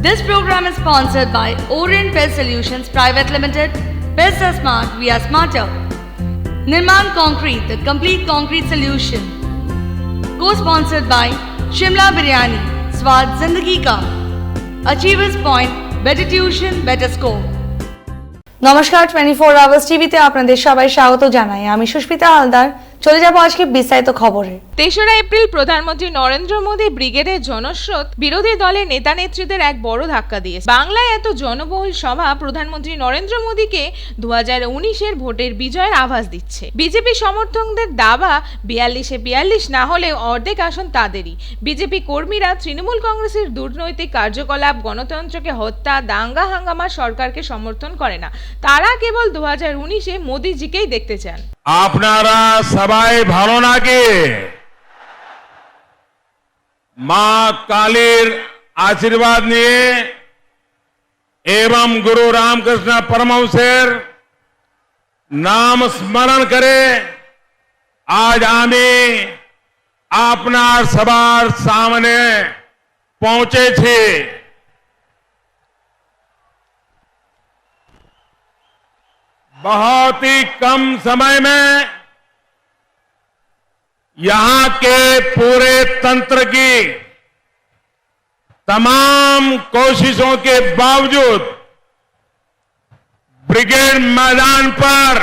This program is sponsored by Orient Pest Solutions Private Limited. Pests are smart, we are smarter. Nirman Concrete, the complete concrete solution. Co-sponsored by Shimla Biryani, स्वाद जिंदगी का. Achievers Point, better tuition, better score. নমস্কার 24 hours টিভিতে আপনাদের সবাই স্বাগত জানাই। আমি সুস্মিতা হালদার। চলে যাব আজকে বিস্তারিত খবরে। 3রা এপ্রিল প্রধানমন্ত্রী নরেন্দ্র মোদী ব্রিগেডের জনস্রোত বিরোধী দলের নেতা নেত্রীদের এক বড় ধাক্কা দিয়েছে। বাংলায় এত জনবহুল সভা প্রধানমন্ত্রী নরেন্দ্র মোদীকে 2019-এর ভোটের বিজয়ের আভাস দিচ্ছে। বিজেপি সমর্থকদের দাবা 42-এ 42 না হলেও অর্ধেক আসন তাদেরই। বিজেপি কর্মীরা তৃণমূল কংগ্রেসের দুর্নৈতিক কার্যকলাপ, গণতন্ত্রকে হত্যা, দাঙ্গা হাঙ্গামা সরকারকে সমর্থন করে না। তারা কেবল 2019-এ মোদীজিকেই দেখতে চান। আপনারা সবাই ভালো নাকি? মা কালীর আশীর্বাদ নিয়ে এবং গুরু রামকৃষ্ণ পরমহंसের নাম স্মরণ করে আজ আমি আপনার সবার সামনে পৌঁছেছি। बहुत ही कम समय में यहां के पूरे तंत्र की तमाम कोशिशों के बावजूद ब्रिगेड मैदान पर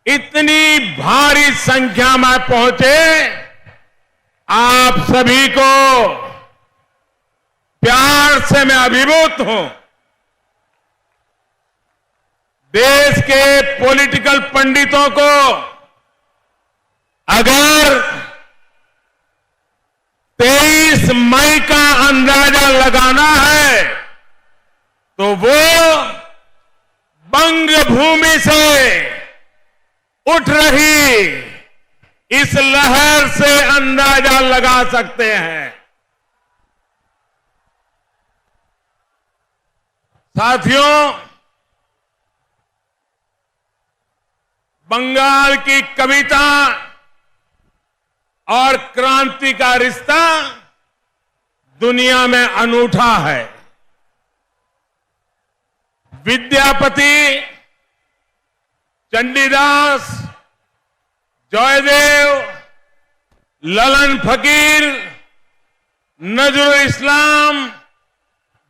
इतनी भारी संख्या में पहुंचे, आप सभी को प्यार से मैं अभिभूत हूं। देश के पॉलिटिकल पंडितों को अगर 23 मई का अंदाजा लगाना है तो वो बंग भूमि से उठ रही इस लहर से अंदाजा लगा सकते हैं। साथियों, बंगाल की कविता और क्रांति का रिश्ता दुनिया में अनूठा है। विद्यापति, चंडीदास, जयदेव, ललन फकीर, नजरुल इस्लाम,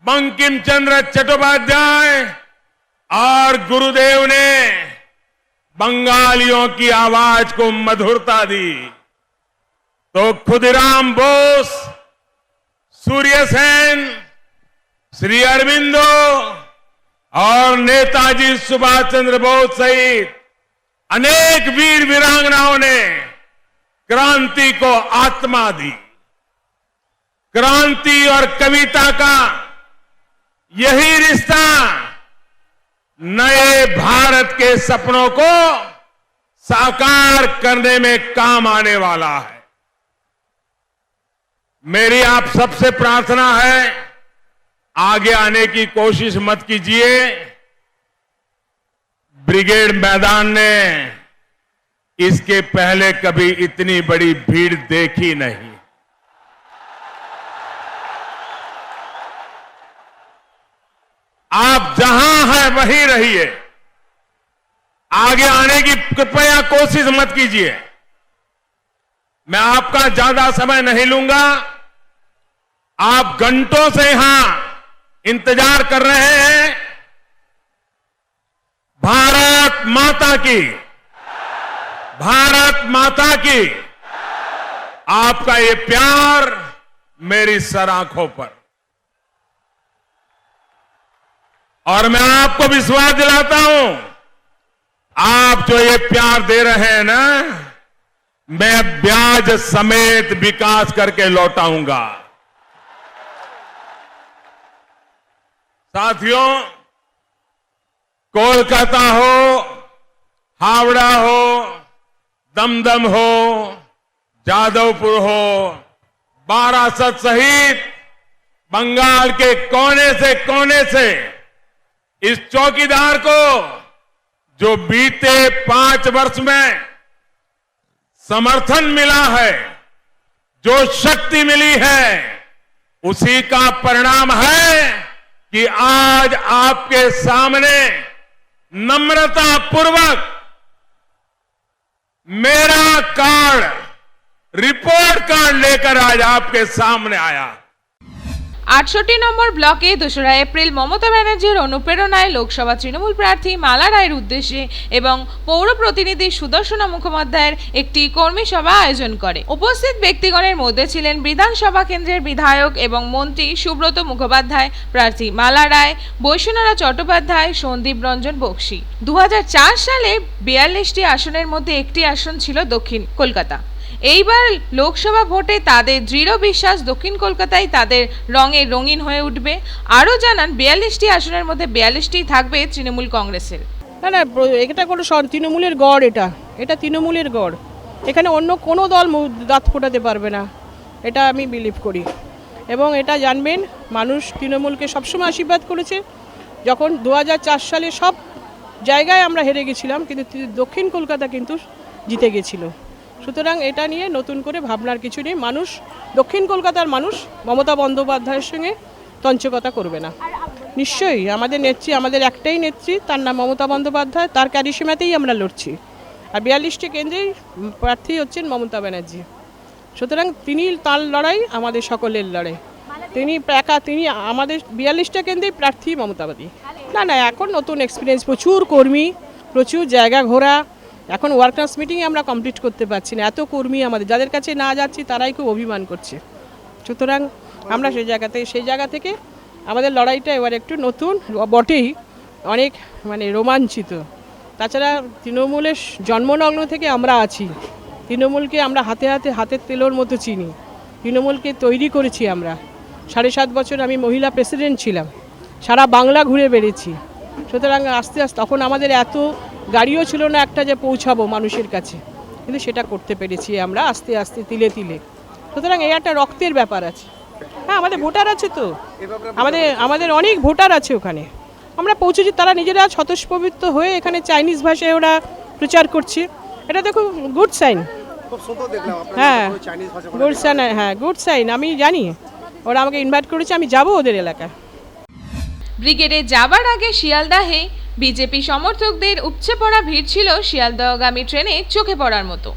बंकिम चंद्र चट्टोपाध्याय और गुरुदेव ने बंगालियों की आवाज को मधुरता दी, तो खुदीराम बोस, सूर्य सेन, श्री अरविंदो और नेताजी सुभाष चंद्र बोस सहित अनेक वीर वीरांगनाओं ने क्रांति को आत्मा दी। क्रांति और कविता का यही रिश्ता नए भारत के सपनों को साकार करने में काम आने वाला है। मेरी आप सबसे प्रार्थना है, आगे आने की कोशिश मत कीजिए। ब्रिगेड मैदान ने इसके पहले कभी इतनी बड़ी भीड़ देखी नहीं। आप जहां हैं वहीं रहिए, आगे आने की कृपया कोशिश मत कीजिए। मैं आपका ज्यादा समय नहीं लूंगा। आप घंटों से यहां इंतजार कर रहे हैं। भारत माता की, भारत माता की, आपका ये प्यार मेरी सर आंखों पर। और मैं आपको विश्वास दिलाता हूं, आप जो ये प्यार दे रहे हैं ना, मैं ब्याज समेत विकास करके लौटाऊंगा। साथियों, कोलकाता हो, हावड़ा हो, दमदम हो, जादवपुर हो, बारासत सहित बंगाल के कोने से इस चौकीदार को जो बीते 5 वर्ष में समर्थन मिला है, जो शक्ति मिली है, उसी का परिणाम है कि आज आपके सामने नम्रता पूर्वक मेरा कार्ड, रिपोर्ट कार्ड लेकर आज आपके सामने आया। 68 নম্বর ব্লকে 2রা এপ্রিল মমতা ব্যানার্জির অনুপ্রেরণায় লোকসভা তৃণমূল প্রার্থী মালা রায়ের উদ্দেশ্যে এবং পৌর প্রতিনিধি সুদর্শনা মুখোপাধ্যায়ের একটি কর্মী সভা আয়োজন করে। উপস্থিত ব্যক্তিগণের মধ্যে ছিলেন বিধানসভা কেন্দ্রের বিধায়ক এবং মন্ত্রী সুব্রত মুখোপাধ্যায়, প্রার্থী মালা রায়, বৈষ্ণরা চট্টোপাধ্যায়, সন্দীপ রঞ্জন বক্সি। 2004 সালে 42টি আসনের মধ্যে একটি আসন ছিল দক্ষিণ কলকাতা। এইবার লোকসভা ভোটে তাদের দৃঢ় বিশ্বাস দক্ষিণ কলকাতায় তাদের রঙে রঙিন হয়ে উঠবে। আরও জানান 42টি আসনের মধ্যে 42টি থাকবে তৃণমূল কংগ্রেসের। না, এটা কোনো তৃণমূলের গড়, এটা তৃণমূলের গড়। এখানে অন্য কোনো দল দাঁত ফোটাতে পারবে না, এটা আমি বিলিভ করি। এবং এটা জানবেন, মানুষ তৃণমূলকে সবসময় আশীর্বাদ করেছে। যখন 2004 সালে সব জায়গায় আমরা হেরে গেছিলাম, কিন্তু দক্ষিণ কলকাতা কিন্তু জিতে গেছিল। সুতরাং এটা নিয়ে নতুন করে ভাবনার কিছু নেই। মানুষ, দক্ষিণ কলকাতার মানুষ মমতা বন্দ্যোপাধ্যায়ের সঙ্গে তঞ্চকতা করবে না। নিশ্চয়ই আমাদের নেত্রী, আমাদের একটাই নেত্রী, তার নাম মমতা বন্দ্যোপাধ্যায়, তার ক্যারিসমাতেই আমরা লড়ছি। আর 42টি কেন্দ্রেই প্রার্থী হচ্ছেন মমতা ব্যানার্জি। সুতরাং তার লড়াই আমাদের সকলের লড়াই। তিনি আমাদের 42টা কেন্দ্রেই প্রার্থী মমতাবাদী। না, এখন নতুন এক্সপিরিয়েন্স, প্রচুর কর্মী, প্রচুর জায়গা ঘোরা। এখন ওয়ার্কার্স মিটিংয়ে আমরা কমপ্লিট করতে পারছি না, এত কর্মী আমাদের, যাদের কাছে না যাচ্ছি তারাই খুব অভিমান করছে। সুতরাং আমরা সেই জায়গা থেকে আমাদের লড়াইটা এবার একটু নতুন বটেই, অনেক রোমাঞ্চিত। তাছাড়া তৃণমূলের জন্মলগ্ন থেকে আমরা আছি, তৃণমূলকে আমরা হাতের তেলোর মতো চিনি, তৃণমূলকে তৈরি করেছি আমরা। 7.5 বছর আমি মহিলা প্রেসিডেন্ট ছিলাম, সারা বাংলা ঘুরে বেড়েছি। সুতরাং আস্তে আস্তে, তখন আমাদের এত গাড়িও ছিল না একটা যে পৌঁছাবো মানুষের কাছে, কিন্তু সেটা করতে পেরেছি আমরা আস্তে আস্তে, তিলে তিলে। সুতরাং এই একটা রক্তের ব্যাপার আছে। হ্যাঁ, আমাদের ভোটার আছে তো, আমাদের অনেক ভোটার আছে ওখানে। আমরা পৌঁছেছি, তারা নিজেরা স্বতঃস্ফূর্ত হয়ে এখানে চাইনিজ ভাষায় ওরা প্রচার করছে। এটা দেখো গুড সাইন। হ্যাঁ, গুড সাইন। আমি জানি, ওরা আমাকে ইনভাইট করেছে, আমি যাব ওদের এলাকায়। ব্রিগেডে যাবার আগে শিয়ালদাহে বিজেপি সমর্থকদের উপচে পড়া ভিড় ছিল শিয়ালদহগামী ট্রেনে চোখে পড়ার মতো।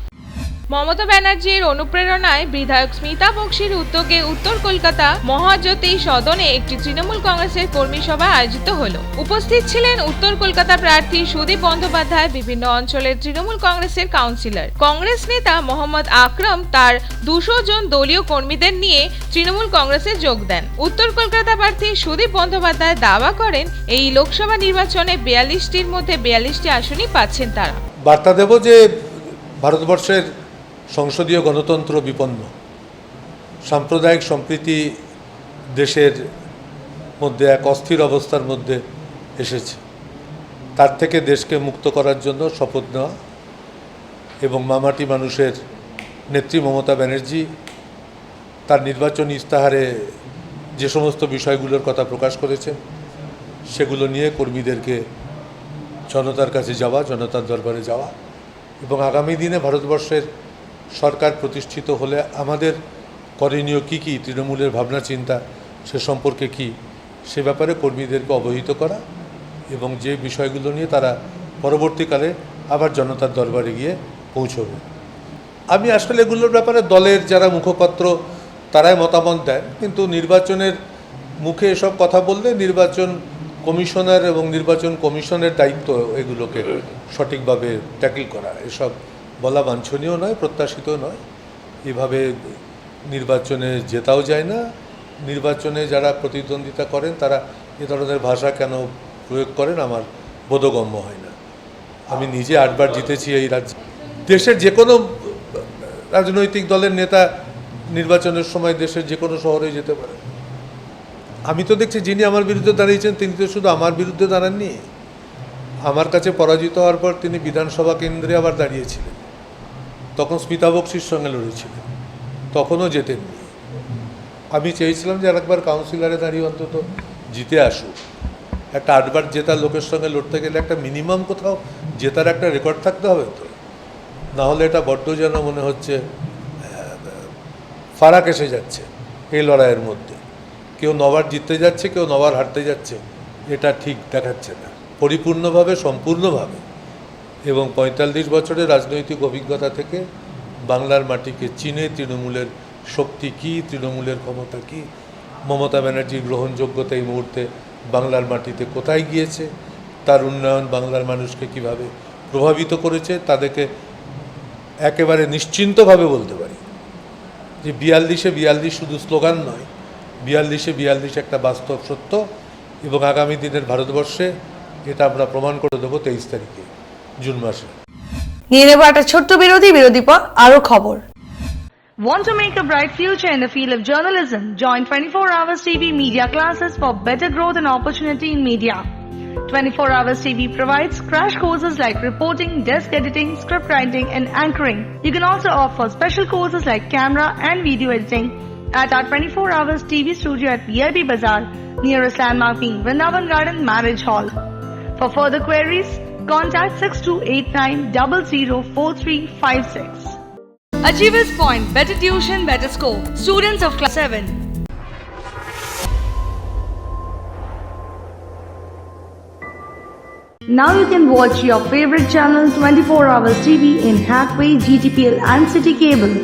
মমতা ব্যানার্জির অনুপ্রেরণায় বিধায়ক স্মিতা বক্সির উদ্যোগে উত্তর কলকাতা মহাজ্যোতি সদনে একটি তৃণমূল কংগ্রেসের কর্মী সভা আয়োজিত হলো। উপস্থিত ছিলেন উত্তর কলকাতা প্রার্থী সুদীপ বন্দ্যোপাধ্যায়, বিভিন্ন অঞ্চলের তৃণমূল কংগ্রেসের কাউন্সিলর। কংগ্রেস নেতা মোহাম্মদ আকরম তার 200 জন দলীয় কর্মীদের নিয়ে তৃণমূল কংগ্রেসে যোগ দেন। উত্তর কলকাতা প্রার্থী সুদীপ বন্দ্যোপাধ্যায় দাবা করেন, এই লোকসভা নির্বাচনে 42টির মধ্যে 42টি আসনই পাচ্ছেন তারা। বার্তা দেব যে ভারতবর্ষের সংসদীয় গণতন্ত্র বিপন্ন, সাম্প্রদায়িক সম্প্রীতি দেশের মধ্যে এক অস্থির অবস্থার মধ্যে এসেছে। তার থেকে দেশকে মুক্ত করার জন্য শপথ নেওয়া এবং মামাটি মানুষের নেত্রী মমতা ব্যানার্জি তার নির্বাচনী ইস্তাহারে যে সমস্ত বিষয়গুলোর কথা প্রকাশ করেছেন, সেগুলো নিয়ে কর্মীদেরকে জনতার কাছে যাওয়া, জনতার দরবারে যাওয়া এবং আগামী দিনে ভারতবর্ষের সরকার প্রতিষ্ঠিত হলে আমাদের করণীয় কী কী, তৃণমূলের ভাবনা চিন্তা সে সম্পর্কে কী, সে ব্যাপারে কর্মীদেরকে অবহিত করা এবং যে বিষয়গুলো নিয়ে তারা পরবর্তীকালে আবার জনতার দরবারে গিয়ে পৌঁছবে। আমি আসলে এগুলোর ব্যাপারে দলের যারা মুখপাত্র তারাই মতামত দেন, কিন্তু নির্বাচনের মুখে এসব কথা বললে নির্বাচন কমিশনার এবং নির্বাচন কমিশনের দায়িত্ব এগুলোকে সঠিকভাবে ট্যাকল করা। এসব বলা বাঞ্ছনীয় নয়, প্রত্যাশিত নয়। এভাবে নির্বাচনে জেতাও যায় না। নির্বাচনে যারা প্রতিদ্বন্দ্বিতা করেন তারা এ ধরনের ভাষা কেন প্রয়োগ করেন আমার বোধগম্য হয় না। আমি নিজে 8 বার জিতেছি এই রাজ্যে। দেশের যে কোনো রাজনৈতিক দলের নেতা নির্বাচনের সময় দেশের যে কোনো শহরে যেতে পারে। আমি তো দেখছি যিনি আমার বিরুদ্ধে দাঁড়িয়েছেন তিনি তো শুধু আমার বিরুদ্ধে দাঁড়াননি, আমার কাছে পরাজিত হওয়ার পর তিনি বিধানসভা কেন্দ্রে আবার দাঁড়িয়েছিলেন। তখন স্মিতা বক্সির সঙ্গে লড়েছিলেন, তখনও জেতেননি। আমি চেয়েছিলাম যে আরেকবার কাউন্সিলরে দাঁড়িয়ে অন্তত জিতে আসুক। একটা 8 বার জেতার লোকের সঙ্গে লড়তে গেলে একটা মিনিমাম কোথাও জেতার একটা রেকর্ড থাকতে হবে তো, নাহলে এটা বড্ড যেন মনে হচ্ছে ফারাক এসে যাচ্ছে এই লড়াইয়ের মধ্যে। কেউ 9বার জিততে যাচ্ছে, কেউ 9বার হারতে যাচ্ছে, এটা ঠিক দেখাচ্ছে না। পরিপূর্ণভাবে, সম্পূর্ণভাবে এবং 45 বছরের রাজনৈতিক অভিজ্ঞতা থেকে বাংলার মাটিকে চিনে তৃণমূলের শক্তি কী, তৃণমূলের ক্ষমতা কী, মমতা ব্যানার্জির গ্রহণযোগ্যতা এই মুহূর্তে বাংলার মাটিতে কোথায় গিয়েছে, তার উন্নয়ন বাংলার মানুষকে কিভাবে প্রভাবিত করেছে, তাদেরকে একেবারে নিশ্চিন্তভাবে বলতে পারি যে 42-এ 42 শুধু স্লোগান নয়, 42-এ 42 একটা বাস্তব সত্য এবং আগামী দিনের ভারতবর্ষে এটা আমরা প্রমাণ করে দেবো 23 তারিখে জুন মাসে। নিয়ে নেব একটা ছোট্ট বিরতি পর আরো খবর। Want to make a bright future in the field of journalism? Join 24 Hours TV media classes for better growth and opportunity in media. 24 Hours TV provides crash courses like reporting, desk editing, script writing, and anchoring. You can also offer special courses like camera and video editing at our 24 Hours TV studio at VIP Bazaar, nearest landmark being Vrindavan Garden Marriage Hall. For further queries, contact 6289004356. Achievers Point, better tuition, better score. Students of class 7. Now you can watch your favorite channel 24 Hours TV in Hathway, GTPL and City Cable.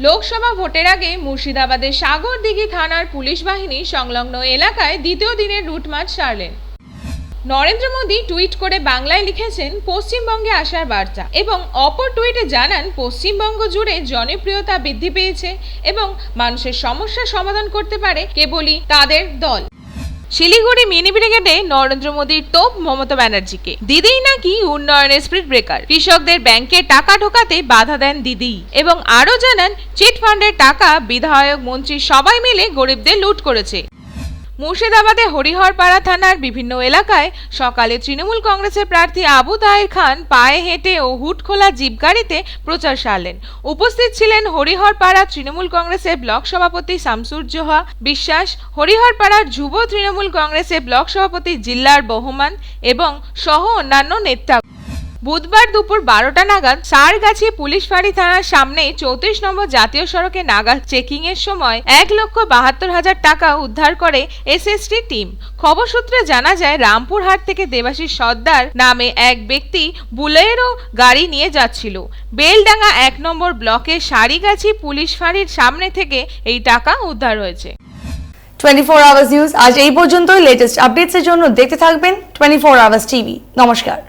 Lok Sabha ভোটের আগে মুর্শিদাবাদের সাগরদিঘি থানার police বাহিনী সংলগ্ন এলাকায় দ্বিতীয় দিনের route march সারলেন। নরেন্দ্র মোদী টুইট করে বাংলায় লিখেছেন পশ্চিমবঙ্গে আসার বার্তা এবং অপর টুইটে জানান পশ্চিমবঙ্গ জুড়ে জনপ্রিয়তা বৃদ্ধি পেয়েছে এবং মানুষের সমস্যা সমাধান করতে পারে কেবলই তাদের দল। শিলিগুড়ি মিনি ব্রিগেডে নরেন্দ্র মোদীর তোপ মমতা ব্যানার্জিকে, দিদিই নাকি উন্নয়নের স্পিড ব্রেকার, কৃষকদের ব্যাংকে টাকা ঢোকাতে বাধা দেন দিদি এবং আরও জানান চিট ফান্ডের টাকা বিধায়ক মন্ত্রী সবাই মিলে গরিবদের লুট করেছে। মুর্শিদাবাদে হরিহরপাড়া থানার বিভিন্ন এলাকায় সকালে তৃণমূল কংগ্রেসের প্রার্থী আবু তাহের খান পায়ে হেঁটে ও হুটখোলা জিপ গাড়িতে প্রচার সারলেন। উপস্থিত ছিলেন হরিহরপাড়া তৃণমূল কংগ্রেসের ব্লক সভাপতি শামসুজ্জোহা বিশ্বাস, হরিহরপাড়ার যুব তৃণমূল কংগ্রেসের ব্লক সভাপতি জিল্লার বহমান এবং সহ অন্যান্য নেতা। বুধবার দুপুর 12টা নাগাদ সারগাছি পুলিশ ফাঁড়ি থানার সামনে 34 নম্বর জাতীয় সড়কে নাগা চেকিং এর সময় 1,72,000 টাকা উদ্ধার করে এসএসটি টিম। খবর সূত্রে জানা যায় রামপুরহাট থেকে দেবাশিস সর্দার নামে এক ব্যক্তি বুলেরো গাড়ি নিয়ে যাচ্ছিল। বেলডাঙ্গা 1 নম্বর ব্লকের সারিগাছি পুলিশ ফাঁড়ির সামনে থেকে এই টাকা উদ্ধার হয়েছে। 24 Hours নিউজ আজ এই পর্যন্তই। লেটেস্ট আপডেটস এর জন্য দেখতে থাকবেন 24 Hours টিভি। নমস্কার।